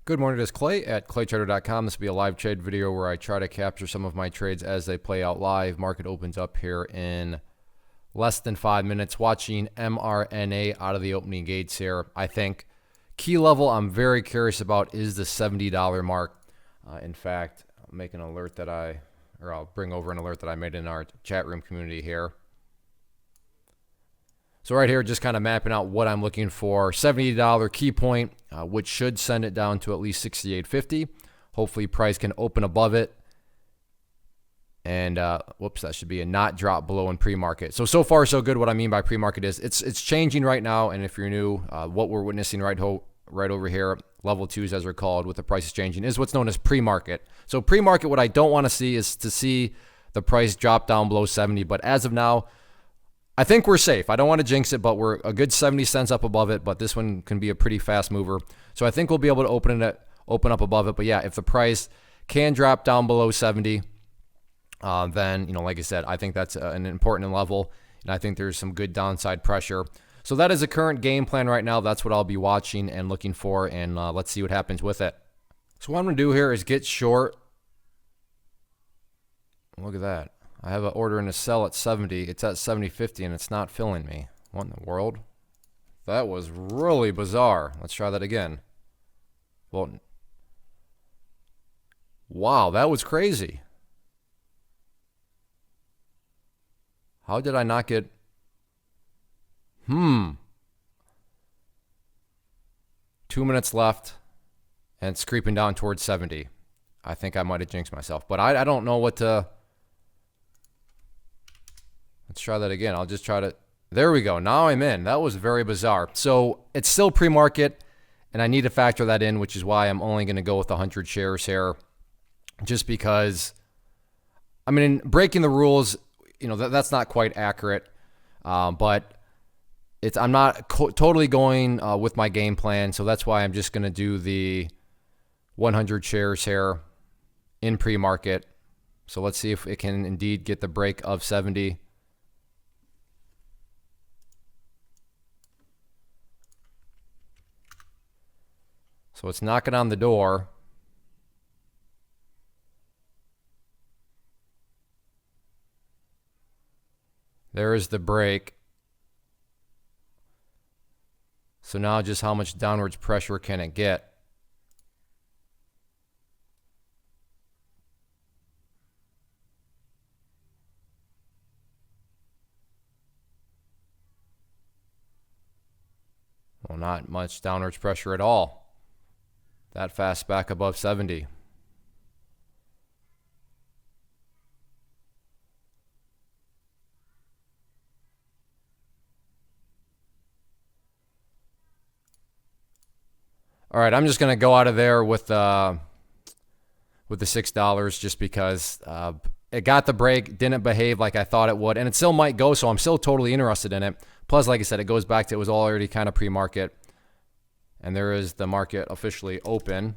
Good morning, this is Clay at claytrader.com. This will be a live trade video where I try to capture some of my trades as they play out live. Market opens up here in less than 5 minutes. Watching MRNA out of the opening gates here. I think key level I'm very curious about is the $70 mark. In fact, I'll make an alert that I'll bring over an alert that I made in our chat room community here. So right here, just kind of mapping out what I'm looking for. $70 key point, which should send it down to at least 68.50. Hopefully price can open above it. And whoops, that should be a not drop below in pre-market. So far so good. What I mean by pre-market is it's changing right now. And if you're new, what we're witnessing right over here, level 2s as they're called, with the prices changing, is what's known as pre-market. So pre-market, what I don't want to see is to see the price drop down below 70. But as of now, I think we're safe. I don't want to jinx it, but we're a good 70 cents up above it. But this one can be a pretty fast mover. So I think we'll be able to open up above it. But yeah, if the price can drop down below 70, then, like I said, I think that's an important level. And I think there's some good downside pressure. So that is a current game plan right now. That's what I'll be watching and looking for. And let's see what happens with it. So what I'm going to do here is get short. Look at that. I have an order in a sell at 70. It's at 70.50 and it's not filling me. What in the world? That was really bizarre. Let's try that again. Well, wow, that was crazy. How did I not get... 2 minutes left and it's creeping down towards 70. I think I might have jinxed myself, but I don't know what to... Let's try that again. I'll just try to... There we go. Now I'm in. That was very bizarre. So it's still pre-market, and I need to factor that in, which is why I'm only going to go with 100 shares here. Just because, I mean, breaking the rules, that's not quite accurate. But I'm not totally going with my game plan, so that's why I'm just going to do the 100 shares here in pre-market. So let's see if it can indeed get the break of 70. So it's knocking on the door. There is the break. So now just how much downwards pressure can it get? Well, not much downwards pressure at all. That fast back above 70. All right, I'm just going to go out of there with the $6 just because it got the break, didn't behave like I thought it would, and it still might go, so I'm still totally interested in it. Plus, like I said, it goes back to it was already kind of pre-market. And there is the market officially open.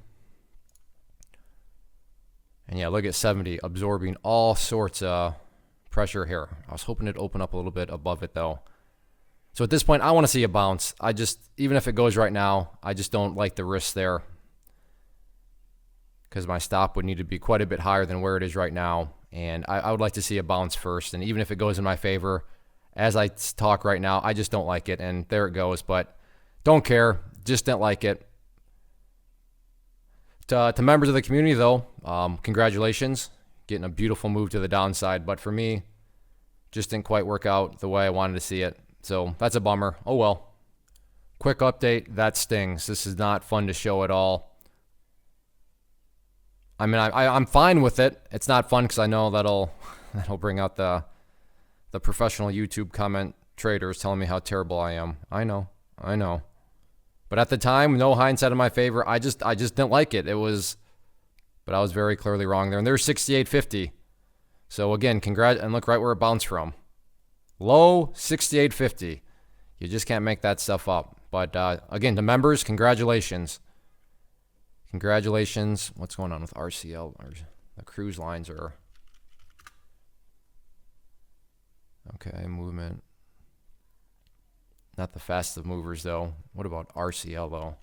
And yeah, look at 70 absorbing all sorts of pressure here. I was hoping it'd open up a little bit above it though. So at this point, I want to see a bounce. Even if it goes right now, I just don't like the risk there. Because my stop would need to be quite a bit higher than where it is right now. And I would like to see a bounce first. And even if it goes in my favor, as I talk right now, I just don't like it. And there it goes. But don't care. Just didn't like it. To members of the community, though, congratulations. Getting a beautiful move to the downside. But for me, just didn't quite work out the way I wanted to see it. So that's a bummer. Oh, well. Quick update. That stings. This is not fun to show at all. I mean, I'm fine with it. It's not fun because I know that'll bring out the professional YouTube comment traders telling me how terrible I am. I know. But at the time, no hindsight in my favor. I just didn't like it. But I was very clearly wrong there. And there's 68.50. So again, and look right where it bounced from. Low 68.50. You just can't make that stuff up. But again, to members, congratulations. Congratulations. What's going on with RCL? The cruise lines are okay. Movement. Not the fastest of movers, though. What about RCL, though?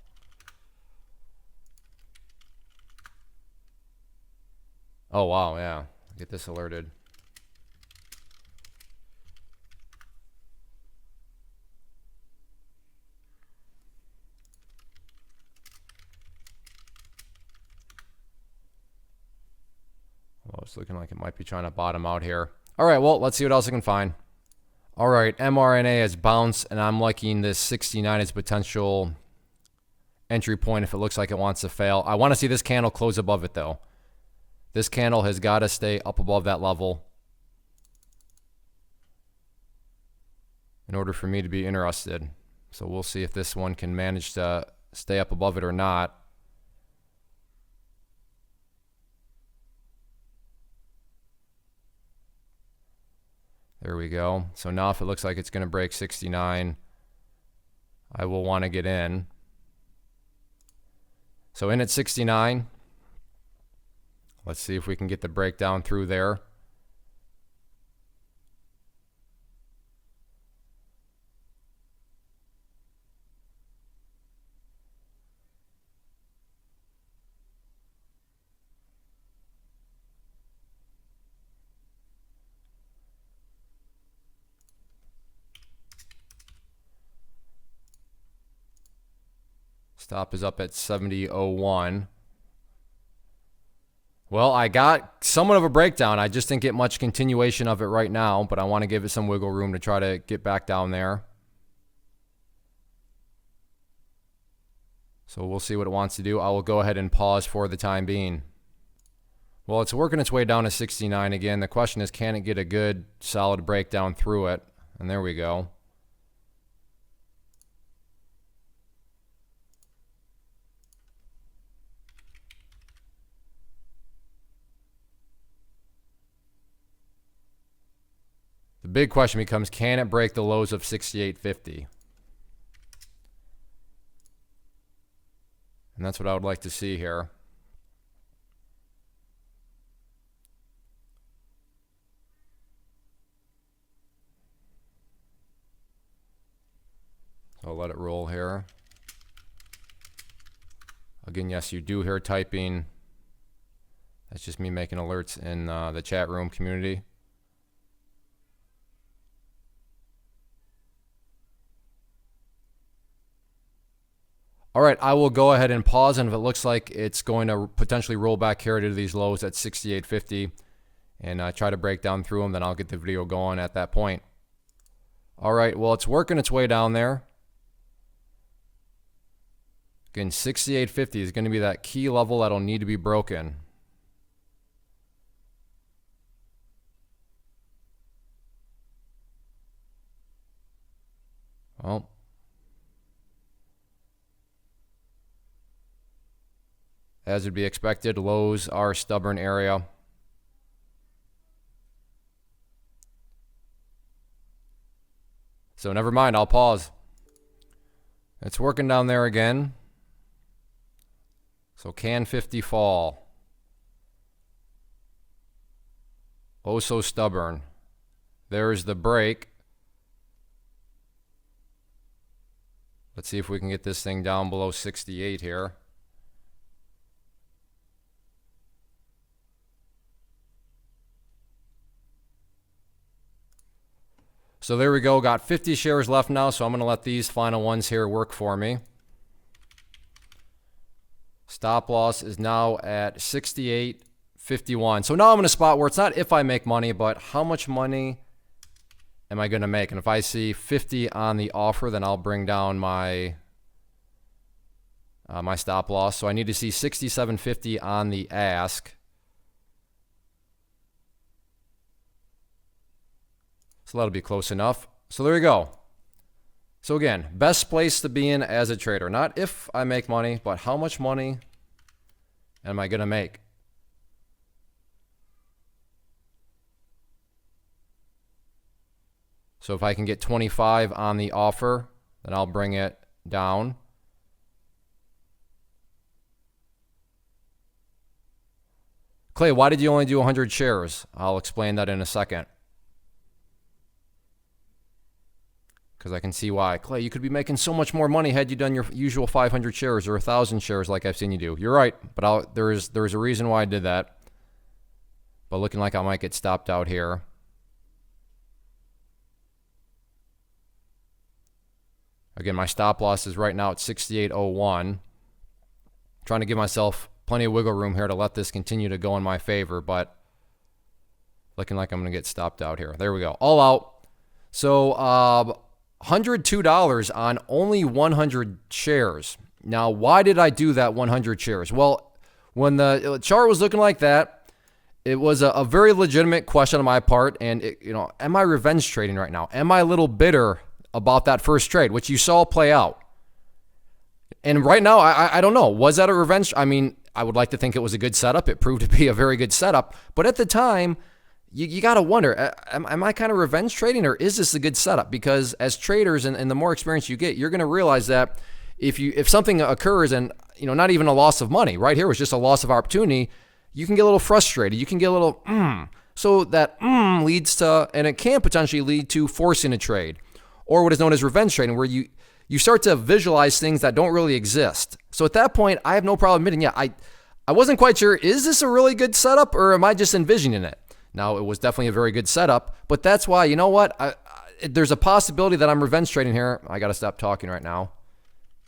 Oh, wow, yeah. Get this alerted. Well, it's looking like it might be trying to bottom out here. All right, well, let's see what else I can find. All right, MRNA has bounced, and I'm liking this 69 as potential entry point if it looks like it wants to fail. I want to see this candle close above it, though. This candle has got to stay up above that level in order for me to be interested. So we'll see if this one can manage to stay up above it or not. There we go. So now if it looks like it's going to break 69, I will want to get in. So in at 69. Let's see if we can get the breakdown through there. Stop is up at 70.01. Well, I got somewhat of a breakdown. I just didn't get much continuation of it right now, but I want to give it some wiggle room to try to get back down there. So we'll see what it wants to do. I will go ahead and pause for the time being. Well, it's working its way down to 69 again. The question is, can it get a good, solid breakdown through it? And there we go. The big question becomes, can it break the lows of 68.50? And that's what I would like to see here. So I'll let it roll here. Again, yes, you do hear typing. That's just me making alerts in the chat room community. All right, I will go ahead and pause, and if it looks like it's going to potentially roll back here to these lows at 68.50 and try to break down through them, then I'll get the video going at that point. All right, well, it's working its way down there. Again, 68.50 is going to be that key level that'll need to be broken. Well, as would be expected, lows are a stubborn area. So never mind, I'll pause. It's working down there again. So can 50 fall? Oh, so stubborn. There's the break. Let's see if we can get this thing down below 68 here. So there we go, got 50 shares left now, so I'm going to let these final ones here work for me. Stop loss is now at 68.51. So now I'm in a spot where it's not if I make money, but how much money am I going to make? And if I see 50 on the offer, then I'll bring down my my stop loss. So I need to see 67.50 on the ask. So that'll be close enough. So there you go. So again, best place to be in as a trader. Not if I make money, but how much money am I going to make? So if I can get 25 on the offer, then I'll bring it down. Clay, why did you only do 100 shares? I'll explain that in a second. Because I can see why. Clay, you could be making so much more money had you done your usual 500 shares or 1,000 shares like I've seen you do. You're right, but there is a reason why I did that. but looking like I might get stopped out here. Again, my stop loss is right now at 68.01. Trying to give myself plenty of wiggle room here to let this continue to go in my favor, but looking like I'm going to get stopped out here. There we go. All out. So $102 on only 100 shares. Now, why did I do that 100 shares? Well, when the chart was looking like that, it was a very legitimate question on my part. And, am I revenge trading right now? Am I a little bitter about that first trade, which you saw play out? And right now, I don't know. Was that a revenge? I mean, I would like to think it was a good setup. It proved to be a very good setup. But at the time, you got to wonder, am I kind of revenge trading, or is this a good setup? Because as traders, and the more experience you get, you're going to realize that if something occurs and, not even a loss of money, right here was just a loss of opportunity, you can get a little frustrated. You can get a little, So that leads to, and it can potentially lead to forcing a trade, or what is known as revenge trading, where you start to visualize things that don't really exist. So at that point, I have no problem admitting, I wasn't quite sure, is this a really good setup, or am I just envisioning it? Now, it was definitely a very good setup, but that's why, you know what? There's a possibility that I'm revenge trading here. I got to stop talking right now.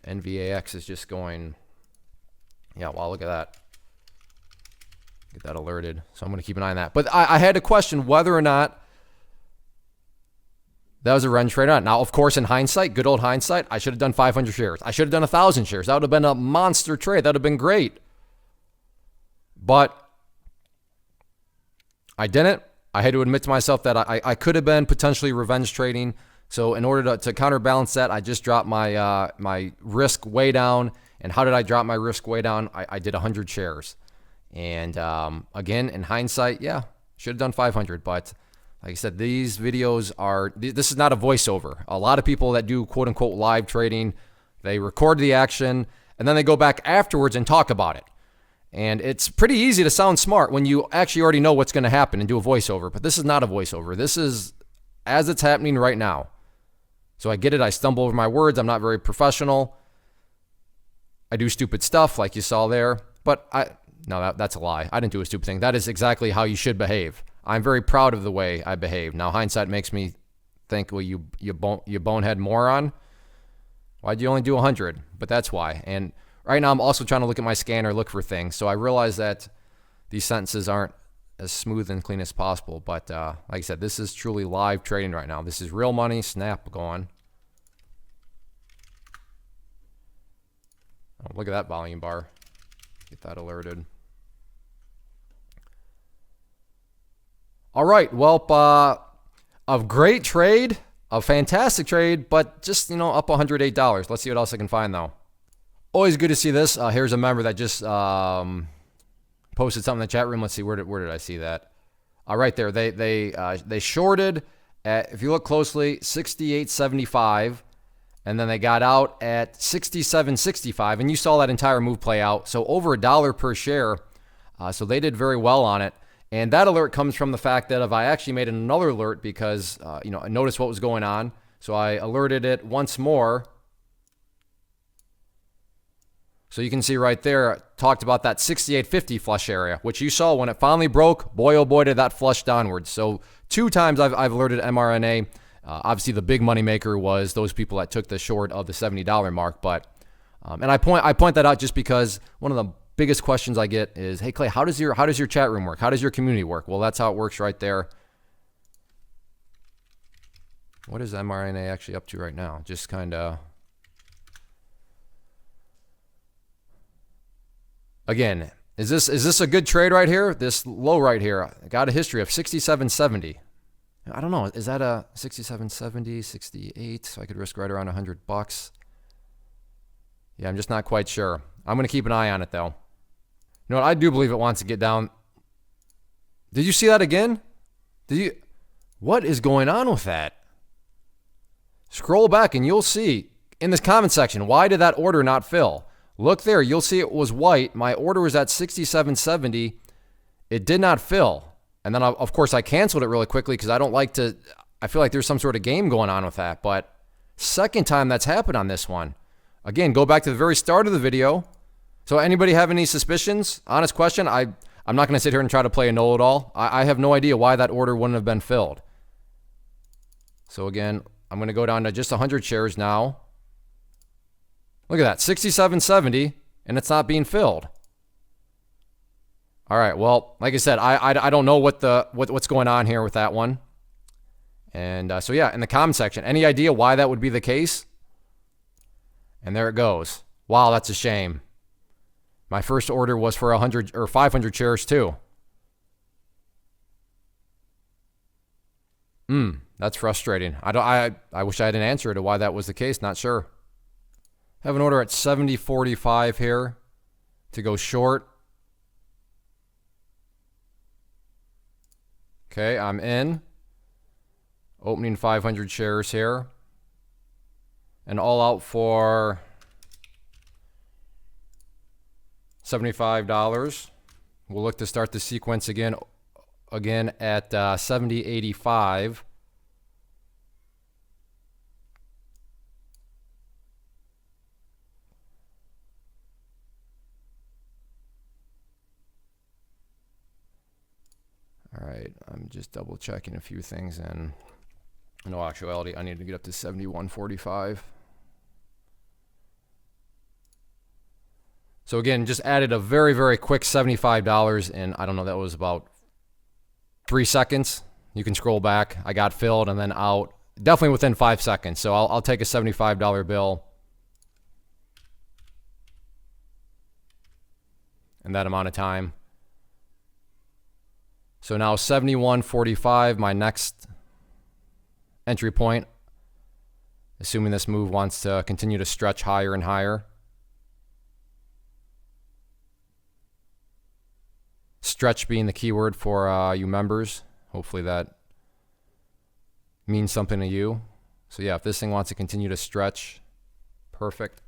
NVAX is just going, yeah, wow, look at that. Get that alerted. So I'm going to keep an eye on that. But I had to question whether or not that was a revenge trade or not. Now, of course, in hindsight, good old hindsight, I should have done 500 shares. I should have done 1,000 shares. That would have been a monster trade. That would have been great. But I didn't. I had to admit to myself that I could have been potentially revenge trading. So in order to counterbalance that, I just dropped my my risk way down. And how did I drop my risk way down? I did 100 shares. And again, in hindsight, yeah, should have done 500. But like I said, these videos this is not a voiceover. A lot of people that do quote unquote live trading, they record the action and then they go back afterwards and talk about it. And it's pretty easy to sound smart when you actually already know what's going to happen and do a voiceover. But this is not a voiceover. This is as it's happening right now. So I get it. I stumble over my words. I'm not very professional. I do stupid stuff like you saw there. But that's a lie. I didn't do a stupid thing. That is exactly how you should behave. I'm very proud of the way I behave. Now, hindsight makes me think, well, you bonehead moron. Why'd you only do 100? But that's why. And right now, I'm also trying to look at my scanner, look for things. So I realize that these sentences aren't as smooth and clean as possible. But like I said, this is truly live trading right now. This is real money, snap going. Oh, look at that volume bar. Get that alerted. All right, well, a great trade, a fantastic trade, but just, up $108. Let's see what else I can find, though. Always good to see this. Here's a member that just posted something in the chat room. Let's see, where did I see that? Right there. They shorted at, if you look closely, 68.75, and then they got out at 67.65, and you saw that entire move play out. So over $1 per share. So they did very well on it. And that alert comes from the fact that if I actually made another alert because, I noticed what was going on. So I alerted it once more. So you can see right there, talked about that 68.50 flush area, which you saw when it finally broke. Boy, oh boy, did that flush downwards. So 2 times I've alerted MRNA. Obviously, the big money maker was those people that took the short of the $70 mark. But and I point that out just because one of the biggest questions I get is, hey Clay, how does your chat room work? How does your community work? Well, that's how it works right there. What is MRNA actually up to right now? Just kind of, again, is this a good trade right here? This low right here, I got a history of 67.70. I don't know, is that a 67.70, 68? So I could risk right around $100. Yeah, I'm just not quite sure. I'm going to keep an eye on it though. You know what? I do believe it wants to get down. Did you see that again? What is going on with that? Scroll back and you'll see in this comment section, why did that order not fill? Look there. You'll see it was white. My order was at 67.70. It did not fill. And then, of course, I canceled it really quickly because I don't like to. I feel like there's some sort of game going on with that. But second time that's happened on this one. Again, go back to the very start of the video. So anybody have any suspicions? Honest question. I I'm not going to sit here and try to play a know-it-all. I have no idea why that order wouldn't have been filled. So again, I'm going to go down to just 100 shares now. Look at that, 67.70, and it's not being filled. All right, well, like I said, I don't know what's going on here with that one. And so yeah, in the comment section, any idea why that would be the case? And there it goes. Wow, that's a shame. My first order was for 100 or 500 shares too. That's frustrating. I wish I had an answer to why that was the case. Not sure. Have an order at 70.45 here to go short. Okay, I'm in. Opening 500 shares here. And all out for $75. We'll look to start the sequence again at 70.85. All right, I'm just double checking a few things, and in all actuality, I need to get up to 71.45. So again, just added a very, very quick $75, and I don't know, that was about 3 seconds. You can scroll back. I got filled and then out, definitely within 5 seconds. So I'll take a $75 bill in that amount of time. So now 71.45, my next entry point, assuming this move wants to continue to stretch higher and higher. Stretch being the keyword for you members. Hopefully that means something to you. So yeah, if this thing wants to continue to stretch, perfect.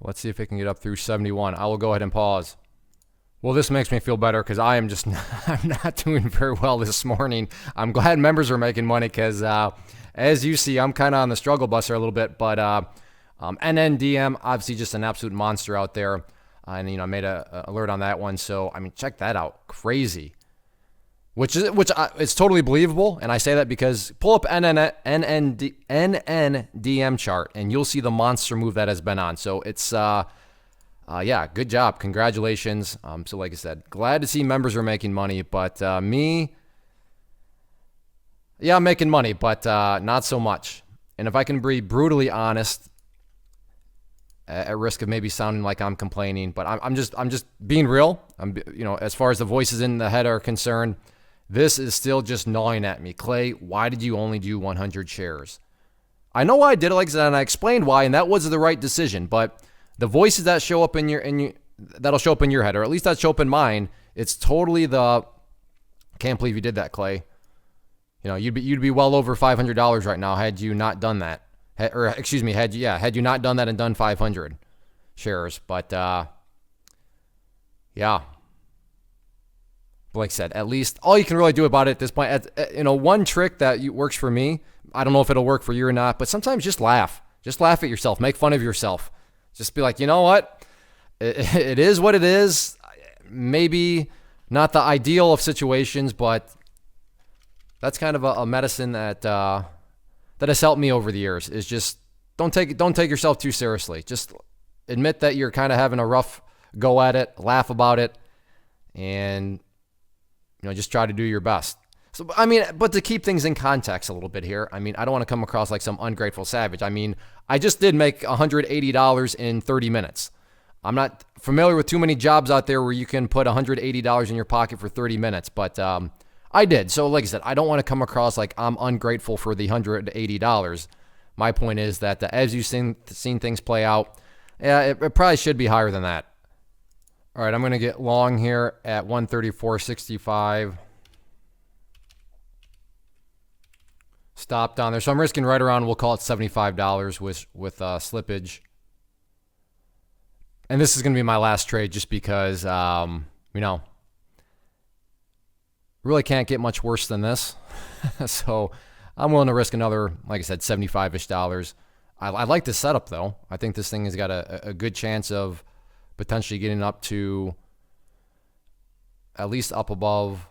Let's see if it can get up through 71. I will go ahead and pause. Well, this makes me feel better because I am just I'm not doing very well this morning. I'm glad members are making money because, as you see, I'm kind of on the struggle bus here a little bit. But NNDM, obviously just an absolute monster out there. And, you know, I made a alert on that one. So, I mean, check that out. Crazy. Which it's totally believable. And I say that because pull up NNDM chart and you'll see the monster move that has been on. So it's, yeah, good job. Congratulations. So like I said, glad to see members are making money, but me, yeah, I'm making money, but not so much. And if I can be brutally honest, at risk of maybe sounding like I'm complaining, but I'm just being real. You know, as far as the voices in the head are concerned, this is still just gnawing at me. Clay, why did you only do 100 shares? I know why I did it, like I said, and I explained why, and that was the right decision. But the voices that show up that'll show up in your head, or at least that show up in mine, it's totally can't believe you did that, Clay. You know, you'd be well over $500 right now had you not done that. Or excuse me, had you not done that and done 500 shares. But yeah. Like I said, at least all you can really do about it at this point, you know, one trick that works for me, I don't know if it'll work for you or not, but sometimes just laugh. Just laugh at yourself. Make fun of yourself. Just be like, you know what? It is what it is. Maybe not the ideal of situations, but that's kind of a medicine that has helped me over the years. Is just don't take yourself too seriously. Just admit that you're kind of having a rough go at it. Laugh about it, and you know, just try to do your best. So, I mean, but to keep things in context a little bit here, I mean, I don't want to come across like some ungrateful savage. I mean, I just did make $180 in 30 minutes. I'm not familiar with too many jobs out there where you can put $180 in your pocket for 30 minutes, but I did. So like I said, I don't want to come across like I'm ungrateful for the $180. My point is that as you've seen things play out, yeah, it probably should be higher than that. All right, I'm going to get long here at 134.65. Stop down there. So I'm risking right around, we'll call it $75 with slippage. And this is going to be my last trade just because, you know, really can't get much worse than this. So I'm willing to risk another, like I said, $75-ish. I like this setup, though. I think this thing has got a good chance of potentially getting up to at least up above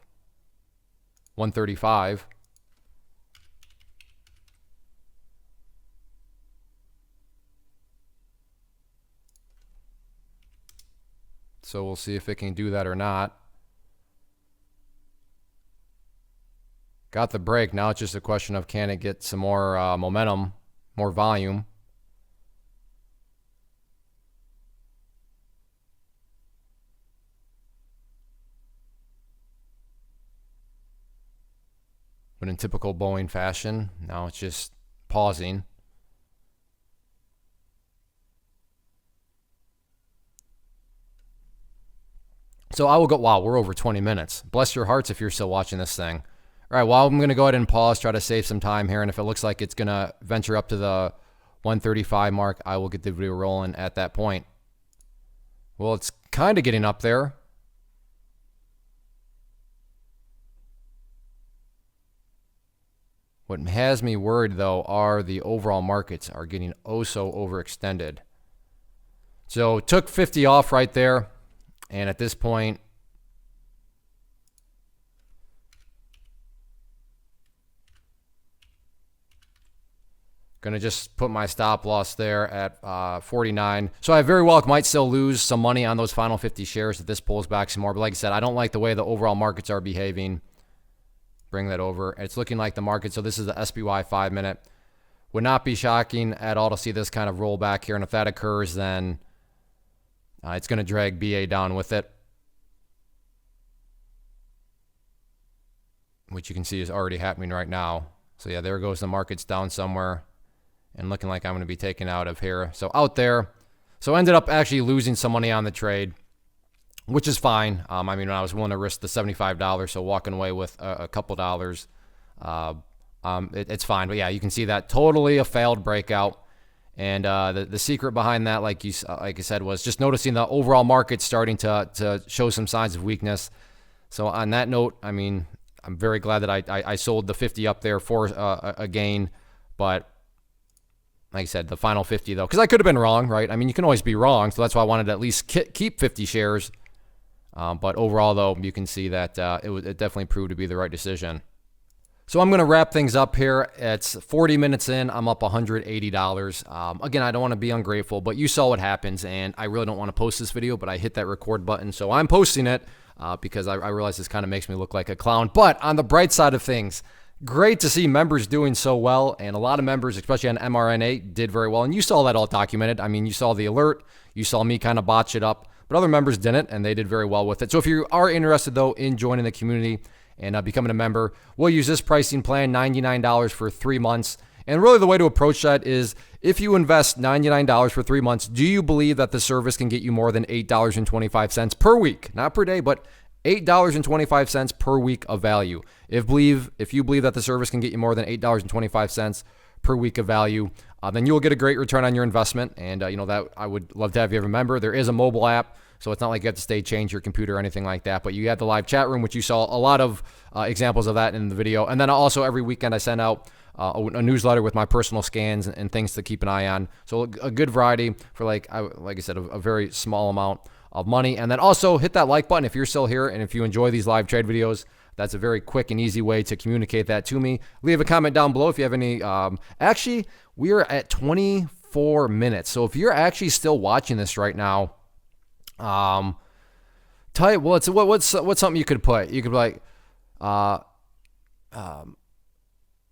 135. So we'll see if it can do that or not. Got the break. Now it's just a question of, can it get some more momentum, more volume. But in typical Boeing fashion, now it's just pausing. So I will go, wow, we're over 20 minutes. Bless your hearts if you're still watching this thing. All right, well, I'm going to go ahead and pause, try to save some time here. And if it looks like it's going to venture up to the 135 mark, I will get the video rolling at that point. Well, it's kind of getting up there. What has me worried, though, are the overall markets are getting oh so overextended. So took 50 off right there. And at this point, going to just put my stop loss there at 49. So I very well might still lose some money on those final 50 shares if this pulls back some more. But like I said, I don't like the way the overall markets are behaving. Bring that over. It's looking like the market. So this is the SPY 5-minute. Would not be shocking at all to see this kind of roll back here. And if that occurs, then it's going to drag BA down with it, which you can see is already happening right now. So yeah, there goes the markets down somewhere and looking like I'm going to be taken out of here. So out there. So ended up actually losing some money on the trade, which is fine. I mean, I was willing to risk the $75, so walking away with a couple dollars, it's fine. But yeah, you can see that totally a failed breakout. And the secret behind that, like I said, was just noticing the overall market starting to show some signs of weakness. So on that note, I mean, I'm very glad that I sold the 50 up there for a gain. But like I said, the final 50, though, because I could have been wrong, right? I mean, you can always be wrong. So that's why I wanted to at least keep 50 shares. But overall, though, you can see that it definitely proved to be the right decision. So I'm going to wrap things up here. It's 40 minutes in. I'm up $180. Again, I don't want to be ungrateful, but you saw what happens, and I really don't want to post this video, but I hit that record button, so I'm posting it because I realize this kind of makes me look like a clown. But on the bright side of things, great to see members doing so well, and a lot of members, especially on MRNA, did very well, and you saw that all documented. I mean, you saw the alert. You saw me kind of botch it up, but other members didn't, and they did very well with it. So if you are interested, though, in joining the community and becoming a member, we'll use this pricing plan, $99 for 3 months. And really the way to approach that is, if you invest $99 for 3 months, do you believe that the service can get you more than $8.25 per week? Not per day, but $8.25 per week of value. If you believe that the service can get you more than $8.25 per week of value, then you'll get a great return on your investment. And that I would love to have you as a member. There is a mobile app, so it's not like you have to change your computer or anything like that. But you have the live chat room, which you saw a lot of examples of that in the video. And then also every weekend I send out a newsletter with my personal scans and things to keep an eye on. So a good variety for, like I said, a very small amount of money. And then also hit that like button if you're still here, and if you enjoy these live trade videos. That's a very quick and easy way to communicate that to me. Leave a comment down below if you have any. Actually, we are at 24 minutes. So if you're actually still watching this right now, type, well, what's something you could put? You could be like,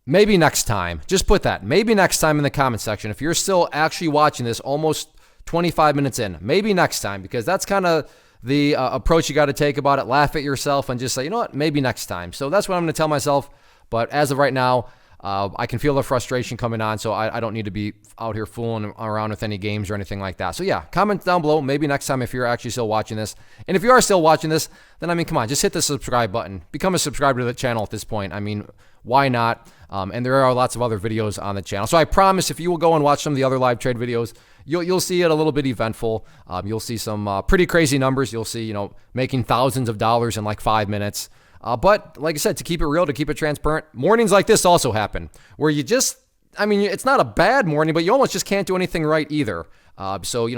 maybe next time. Just put that. Maybe next time in the comment section. If you're still actually watching this almost 25 minutes in, maybe next time, because that's kind of the approach you got to take about it. Laugh at yourself and just say, you know what, maybe next time. So that's what I'm going to tell myself. But as of right now, I can feel the frustration coming on, so I don't need to be out here fooling around with any games or anything like that. So yeah, comment down below, maybe next time if you're actually still watching this. And if you are still watching this, then I mean, come on, just hit the subscribe button. Become a subscriber to the channel at this point. I mean, why not? And there are lots of other videos on the channel. So I promise if you will go and watch some of the other live trade videos, you'll see it a little bit eventful. You'll see some pretty crazy numbers. You'll see, making thousands of dollars in like 5 minutes. But like I said, to keep it real, to keep it transparent, mornings like this also happen where you just I mean, it's not a bad morning, but you almost just can't do anything right either. So,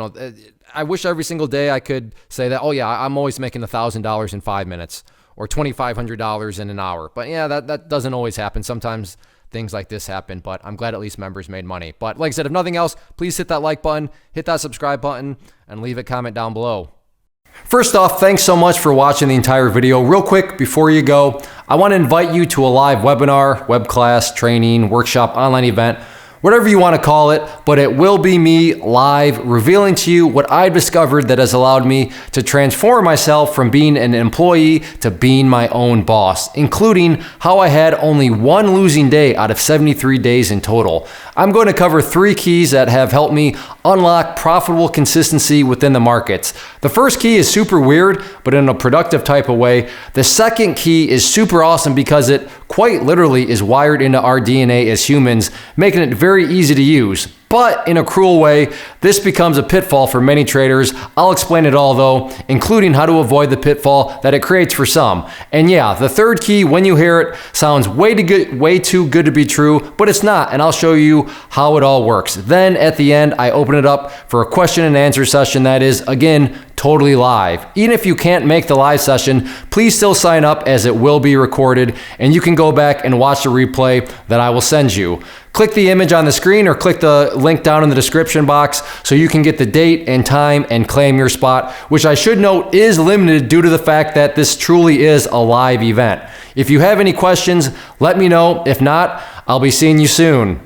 I wish every single day I could say that, oh yeah, I'm always making $1,000 in 5 minutes or $2,500 in an hour. But yeah, that doesn't always happen. Sometimes things like this happen, but I'm glad at least members made money. But like I said, if nothing else, please hit that like button, hit that subscribe button, and leave a comment down below. First off, thanks so much for watching the entire video. Real quick, before you go, I want to invite you to a live webinar, web class, training, workshop, online event, whatever you want to call it, but it will be me live revealing to you what I've discovered that has allowed me to transform myself from being an employee to being my own boss, including how I had only one losing day out of 73 days in total. I'm going to cover 3 keys that have helped me unlock profitable consistency within the markets. The first key is super weird, but in a productive type of way. The second key is super awesome because it quite literally is wired into our DNA as humans, making it very easy to use. But in a cruel way, this becomes a pitfall for many traders. I'll explain it all though, including how to avoid the pitfall that it creates for some. And yeah, the third key, when you hear it, sounds way too good to be true, but it's not, and I'll show you how it all works. Then at the end, I open it up for a question and answer session that is, again, totally live. Even if you can't make the live session, please still sign up as it will be recorded, and you can go back and watch the replay that I will send you. Click the image on the screen or click the link down in the description box so you can get the date and time and claim your spot, which I should note is limited due to the fact that this truly is a live event. If you have any questions, let me know. If not, I'll be seeing you soon.